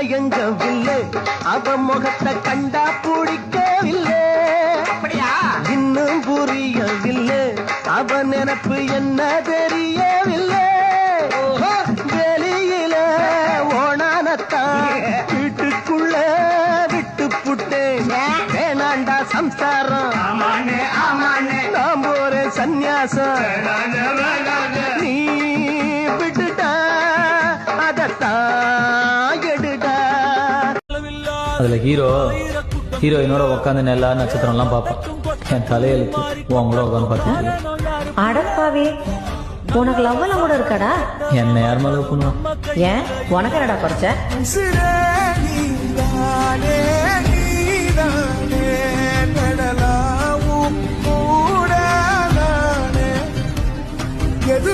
மயங்கவில்லை, அவ முகத்தை கண்டா பிடிக்கவில்லை. இன்னும் புரியவில்லை, அவ நினைப்பு என்ன தெரியவில்லை. வெளியில ஓணானத்தான் வீட்டுக்குள்ள விட்டு புட்டேன். வேணாண்டா சம்சாரம், நாம் ஒரு சந்நியாசம். நீ விட்டுட்டா அதத்தான் எடுடா. அதுல ஹீரோயினோட உட்காந்து எல்லா நட்சத்திரம் எல்லாம் பார்ப்பான். என் தலையெழுத்து உன் கூட உட்காந்து பார்த்துட்டு. அடப்பாவே, உனக்கு லவ்வெல்லாம் கூட இருக்காடா? என்ன யார் மேல பண்ணுவான்? ஏன் உனக்கு என்னடா குறைச்ச? எது